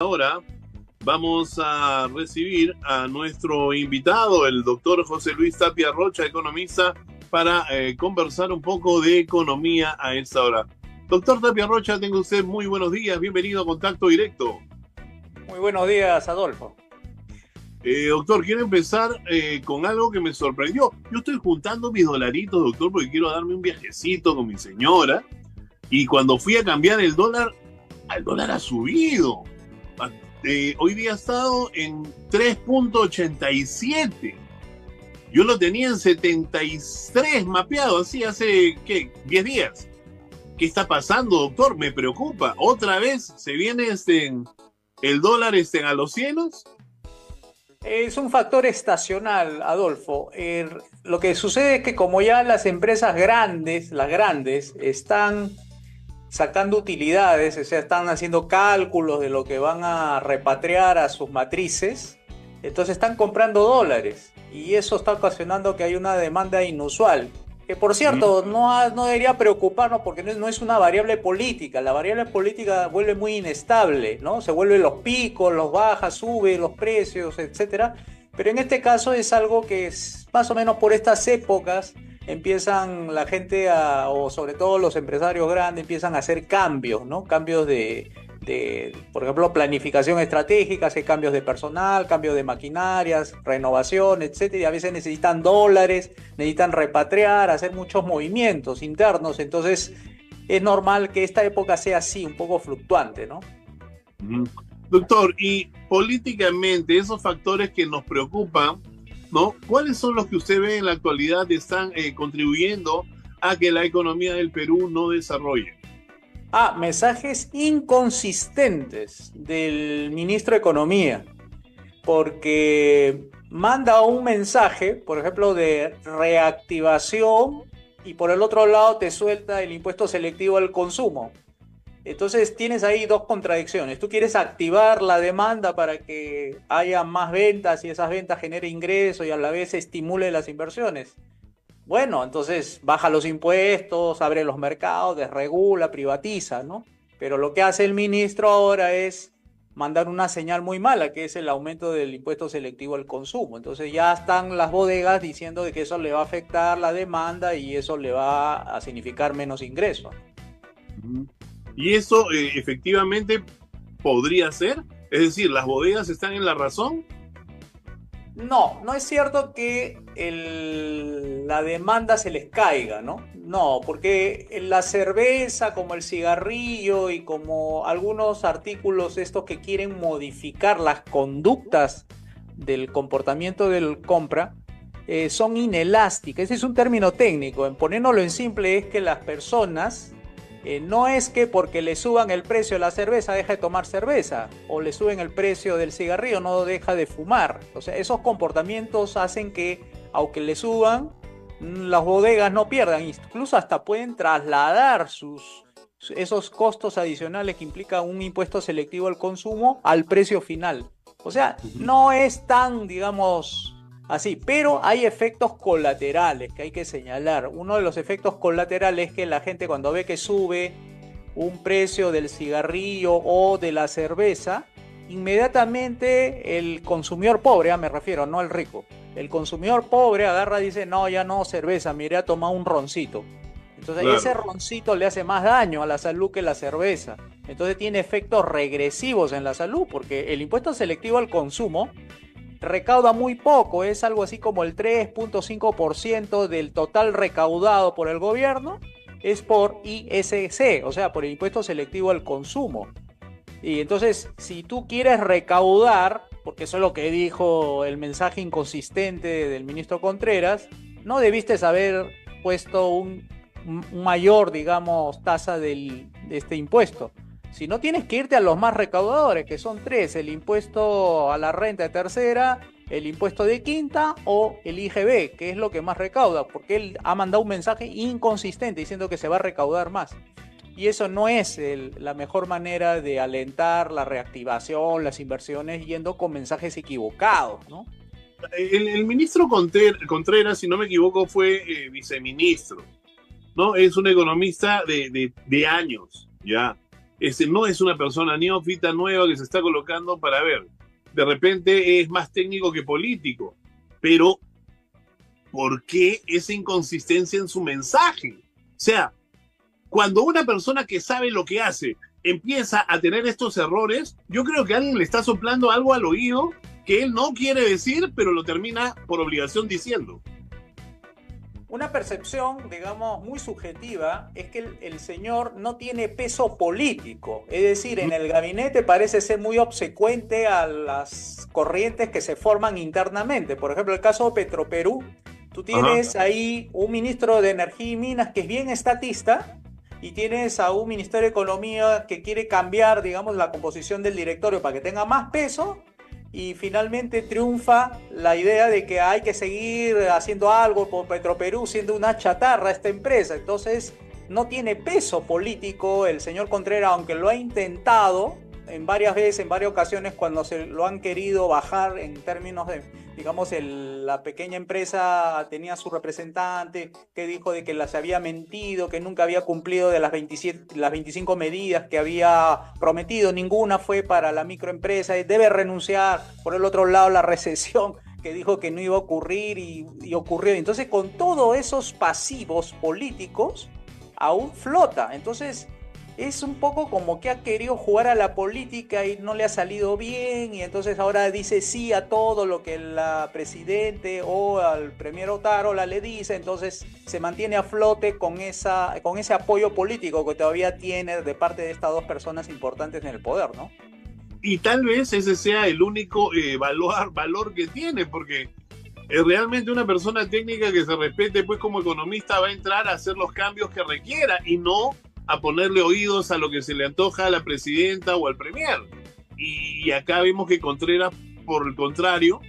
Ahora vamos a recibir a nuestro invitado, el doctor José Luis Tapia Rocha, economista, para conversar un poco de economía a esta hora. Doctor Tapia Rocha, tenga usted muy buenos días, bienvenido a Contacto Directo. Muy buenos días, Adolfo. Doctor, quiero empezar con algo que me sorprendió. Yo estoy juntando mis dolaritos, doctor, porque quiero darme un viajecito con mi señora. Y cuando fui a cambiar el dólar ha subido. Hoy día ha estado en 3.87. Yo lo tenía en 73 mapeado, así hace, ¿qué? 10 días. ¿Qué está pasando, doctor? Me preocupa. ¿Otra vez se viene el dólar a los cielos? Es un factor estacional, Adolfo. Lo que sucede es que como ya las empresas grandes, las grandes, están sacando utilidades, o sea, están haciendo cálculos de lo que van a repatriar a sus matrices, entonces están comprando dólares y eso está ocasionando que hay una demanda inusual. Que por cierto, no debería preocuparnos porque no es una variable política. La variable política vuelve muy inestable, ¿no? Se vuelven los picos, los bajas, sube los precios, etcétera. Pero en este caso es algo que es más o menos por estas épocas empiezan la gente o sobre todo los empresarios grandes, empiezan a hacer cambios, ¿no? Cambios por ejemplo, planificación estratégica, hace cambios de personal, cambios de maquinarias, renovación, etcétera, y a veces necesitan dólares, necesitan repatriar, hacer muchos movimientos internos, entonces es normal que esta época sea así, un poco fluctuante, ¿no? Doctor, y políticamente, esos factores que nos preocupan, ¿no? ¿Cuáles son los que usted ve en la actualidad están contribuyendo a que la economía del Perú no desarrolle? Mensajes inconsistentes del ministro de Economía, porque manda un mensaje, por ejemplo, de reactivación y por el otro lado te suelta el impuesto selectivo al consumo. Entonces tienes ahí dos contradicciones. Tú quieres activar la demanda para que haya más ventas y esas ventas generen ingresos y a la vez estimule las inversiones. Bueno, entonces baja los impuestos, abre los mercados, desregula, privatiza, ¿no? Pero lo que hace el ministro ahora es mandar una señal muy mala, que es el aumento del impuesto selectivo al consumo. Entonces ya están las bodegas diciendo de que eso le va a afectar la demanda y eso le va a significar menos ingresos. Y eso efectivamente podría ser, es decir, las bodegas están en la razón. No es cierto que la demanda se les caiga, ¿no? No, porque la cerveza, como el cigarrillo y como algunos artículos estos que quieren modificar las conductas del comportamiento del compra, son inelásticas. Ese es un término técnico. En poniéndolo en simple es que las personas no es que porque le suban el precio de la cerveza deja de tomar cerveza o le suben el precio del cigarrillo no deja de fumar. O sea, esos comportamientos hacen que, aunque le suban, las bodegas no pierdan. Incluso hasta pueden trasladar esos costos adicionales que implica un impuesto selectivo al consumo al precio final. O sea, no es tan, digamos, así, pero hay efectos colaterales que hay que señalar. Uno de los efectos colaterales es que la gente cuando ve que sube un precio del cigarrillo o de la cerveza, inmediatamente el consumidor pobre, me refiero, no el rico, el consumidor pobre agarra y dice, no, ya no cerveza, me iré a tomar un roncito. Entonces claro, ese roncito le hace más daño a la salud que la cerveza. Entonces tiene efectos regresivos en la salud, porque el impuesto selectivo al consumo recauda muy poco, es algo así como el 3.5% del total recaudado por el gobierno, es por ISC, o sea, por el impuesto selectivo al consumo. Y entonces, si tú quieres recaudar, porque eso es lo que dijo el mensaje inconsistente del ministro Contreras, no debiste haber puesto un mayor, digamos, tasa de este impuesto. Si no, tienes que irte a los más recaudadores, que son tres: el impuesto a la renta de tercera, el impuesto de quinta o el IGB, que es lo que más recauda, porque él ha mandado un mensaje inconsistente diciendo que se va a recaudar más. Y eso no es la mejor manera de alentar la reactivación, las inversiones, yendo con mensajes equivocados, ¿no? El ministro Contreras, si no me equivoco, fue viceministro, ¿no? Es un economista de años, ya. no es una persona neófita nueva que se está colocando para ver. De repente es más técnico que político, pero ¿por qué esa inconsistencia en su mensaje? O sea, cuando una persona que sabe lo que hace empieza a tener estos errores, yo creo que alguien le está soplando algo al oído que él no quiere decir, pero lo termina por obligación diciendo. Una percepción, digamos, muy subjetiva es que el señor no tiene peso político. Es decir, en el gabinete parece ser muy obsecuente a las corrientes que se forman internamente. Por ejemplo, el caso de Petroperú, tú Ajá. tienes ahí un ministro de Energía y Minas que es bien estatista y tienes a un Ministerio de Economía que quiere cambiar, digamos, la composición del directorio para que tenga más peso y finalmente triunfa la idea de que hay que seguir haciendo algo por Petroperú, siendo una chatarra esta empresa. Entonces, no tiene peso político el señor Contreras, aunque lo ha intentado en varias veces, en varias ocasiones, cuando se lo han querido bajar en términos de, digamos, la pequeña empresa tenía su representante que dijo de que las había mentido, que nunca había cumplido de las 27, las 25 medidas que había prometido, ninguna fue para la microempresa, debe renunciar. Por el otro lado, la recesión que dijo que no iba a ocurrir y ocurrió. Entonces, con todos esos pasivos políticos, aún flota. Entonces, es un poco como que ha querido jugar a la política y no le ha salido bien y entonces ahora dice sí a todo lo que la presidente o al premier Otárola le dice, entonces se mantiene a flote con ese apoyo político que todavía tiene de parte de estas dos personas importantes en el poder, ¿no? Y tal vez ese sea el único valor que tiene, porque realmente una persona técnica que se respete pues como economista va a entrar a hacer los cambios que requiera y no a ponerle oídos a lo que se le antoja a la presidenta o al premier. Y acá vemos que Contreras, por el contrario,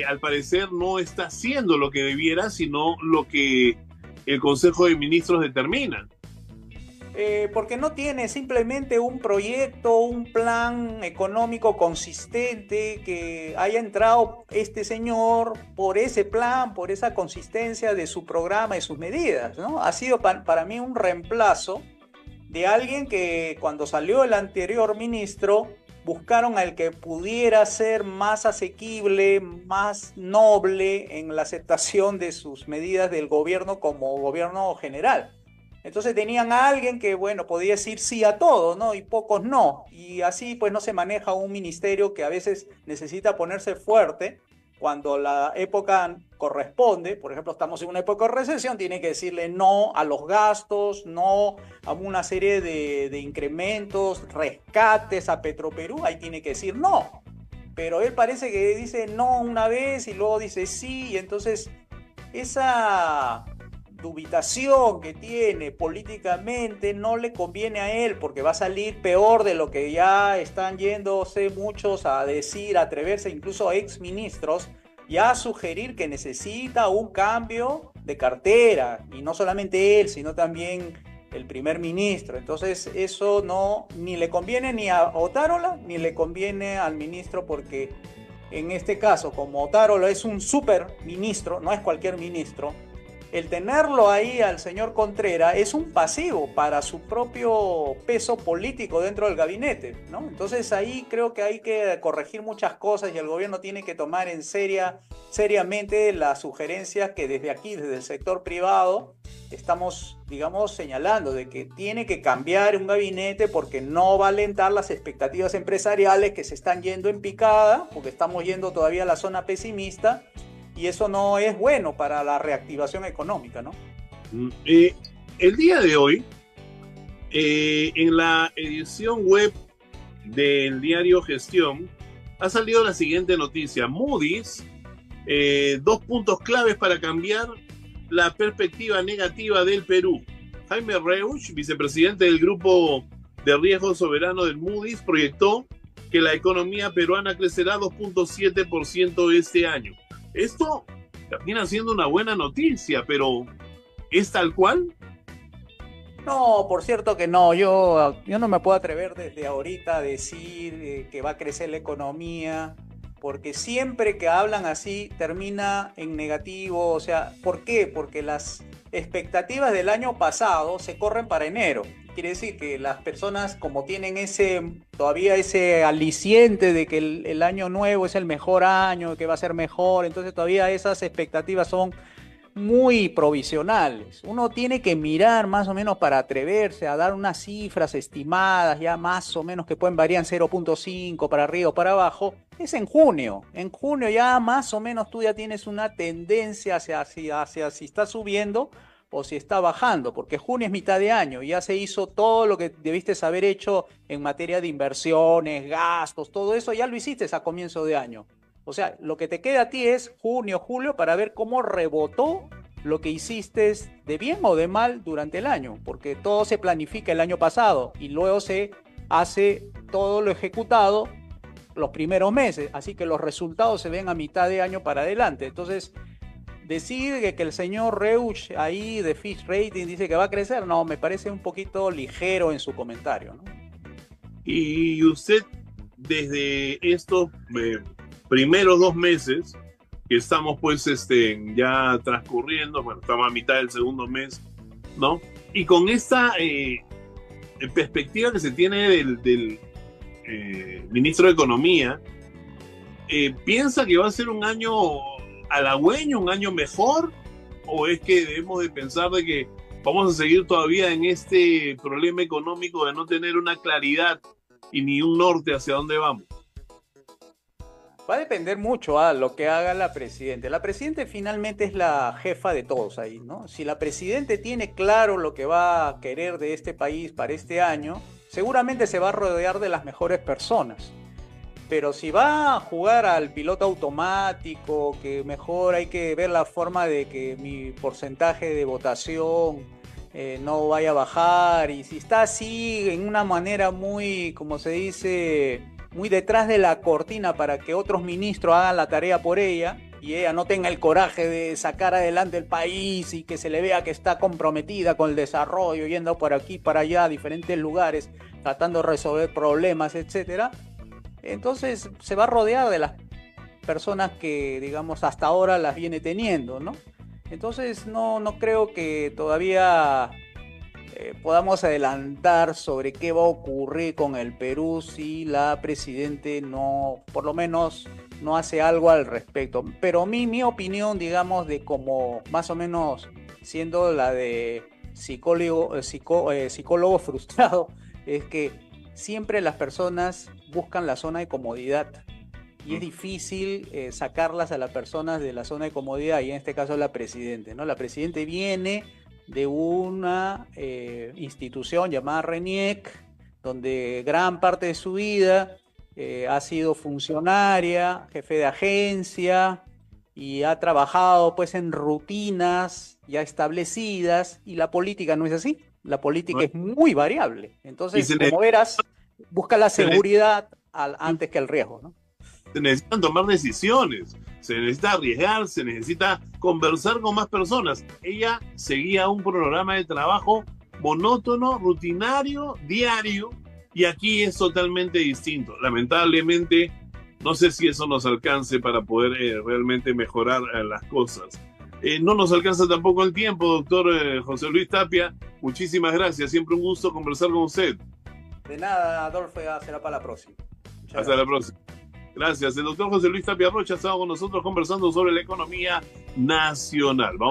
al parecer no está haciendo lo que debiera, sino lo que el Consejo de Ministros determina. Porque no tiene simplemente un proyecto, un plan económico consistente que haya entrado este señor por ese plan, por esa consistencia de su programa y sus medidas, ¿no? Ha sido para mí un reemplazo de alguien que cuando salió el anterior ministro buscaron al que pudiera ser más asequible, más noble en la aceptación de sus medidas del gobierno como gobierno general. Entonces tenían a alguien que, bueno, podía decir sí a todo, ¿no? Y pocos no. Y así pues no se maneja un ministerio que a veces necesita ponerse fuerte cuando la época corresponde. Por ejemplo, estamos en una época de recesión, tiene que decirle no a los gastos, no a una serie de incrementos, rescates a Petroperú, ahí tiene que decir no. Pero él parece que dice no una vez y luego dice sí, y entonces esa dubitación que tiene políticamente no le conviene a él porque va a salir peor de lo que ya están yéndose muchos a decir, a atreverse, incluso ex ministros, ya a sugerir que necesita un cambio de cartera y no solamente él, sino también el primer ministro. Entonces eso no ni le conviene ni a Otárola ni le conviene al ministro porque en este caso, como Otárola es un super ministro, no es cualquier ministro, el tenerlo ahí al señor Contreras es un pasivo para su propio peso político dentro del gabinete, ¿no? Entonces ahí creo que hay que corregir muchas cosas y el gobierno tiene que tomar seriamente las sugerencias que desde aquí, desde el sector privado, estamos, digamos, señalando de que tiene que cambiar un gabinete porque no va a alentar las expectativas empresariales que se están yendo en picada, porque estamos yendo todavía a la zona pesimista. Y eso no es bueno para la reactivación económica, ¿no? El día de hoy, en la edición web del diario Gestión, ha salido la siguiente noticia. Moody's, 2 puntos claves para cambiar la perspectiva negativa del Perú. Jaime Reusch, vicepresidente del grupo de riesgo soberano del Moody's, proyectó que la economía peruana crecerá 2.7% este año. Esto termina siendo una buena noticia, pero ¿es tal cual? No, por cierto que no, yo no me puedo atrever desde ahorita a decir que va a crecer la economía, porque siempre que hablan así termina en negativo. O sea, ¿por qué? Porque las expectativas del año pasado se corren para enero quiere decir que las personas, como tienen todavía ese aliciente de que el año nuevo es el mejor año, que va a ser mejor, entonces todavía esas expectativas son muy provisionales. Uno tiene que mirar más o menos para atreverse a dar unas cifras estimadas, ya más o menos que pueden variar en 0,5 para arriba o para abajo. Es en junio. En junio ya más o menos tú ya tienes una tendencia hacia si está subiendo o si está bajando, porque junio es mitad de año, ya se hizo todo lo que debiste haber hecho en materia de inversiones, gastos, todo eso ya lo hiciste a comienzo de año. O sea, lo que te queda a ti es junio, julio para ver cómo rebotó lo que hiciste de bien o de mal durante el año, porque todo se planifica el año pasado y luego se hace todo lo ejecutado los primeros meses, así que los resultados se ven a mitad de año para adelante. Entonces, decir que el señor Reusch ahí de Fitch Rating dice que va a crecer, no, me parece un poquito ligero en su comentario, ¿no? Y usted, desde estos primeros 2 meses que estamos pues ya transcurriendo, bueno, estamos a mitad del segundo mes, ¿no? Y con esta perspectiva que se tiene del ministro de Economía, ¿piensa que va a ser un año halagüeño, un año mejor? ¿O es que debemos de pensar de que vamos a seguir todavía en este problema económico de no tener una claridad y ni un norte hacia dónde vamos? Va a depender mucho a lo que haga la presidenta. La presidenta finalmente es la jefa de todos ahí, ¿no? Si la presidenta tiene claro lo que va a querer de este país para este año, seguramente se va a rodear de las mejores personas. Pero si va a jugar al piloto automático, que mejor hay que ver la forma de que mi porcentaje de votación no vaya a bajar, y si está así en una manera muy, como se dice, muy detrás de la cortina para que otros ministros hagan la tarea por ella y ella no tenga el coraje de sacar adelante el país y que se le vea que está comprometida con el desarrollo, yendo por aquí, para allá, a diferentes lugares, tratando de resolver problemas, etcétera. Entonces se va a rodear de las personas que, digamos, hasta ahora las viene teniendo, ¿no? Entonces no creo que todavía podamos adelantar sobre qué va a ocurrir con el Perú si la presidente no, por lo menos, no hace algo al respecto. Pero mi opinión, digamos, de como más o menos siendo la de psicólogo frustrado, es que siempre las personas buscan la zona de comodidad y es difícil sacarlas a las personas de la zona de comodidad, y en este caso la presidente, ¿no? La presidente viene de una institución llamada RENIEC, donde gran parte de su vida ha sido funcionaria, jefe de agencia, y ha trabajado pues en rutinas ya establecidas, y la política no es así. La política es muy variable. Entonces, como verás, busca la seguridad antes que el riesgo, ¿no? Se necesitan tomar decisiones, se necesita arriesgar, se necesita conversar con más personas. Ella seguía un programa de trabajo monótono, rutinario, diario, y aquí es totalmente distinto. Lamentablemente, no sé si eso nos alcance para poder realmente mejorar las cosas. No nos alcanza tampoco el tiempo, doctor José Luis Tapia. Muchísimas gracias, siempre un gusto conversar con usted. De nada, Adolfo, será para la próxima. Hasta la próxima. Gracias. El doctor José Luis Tapia Rocha ha estado con nosotros conversando sobre la economía nacional. Vamos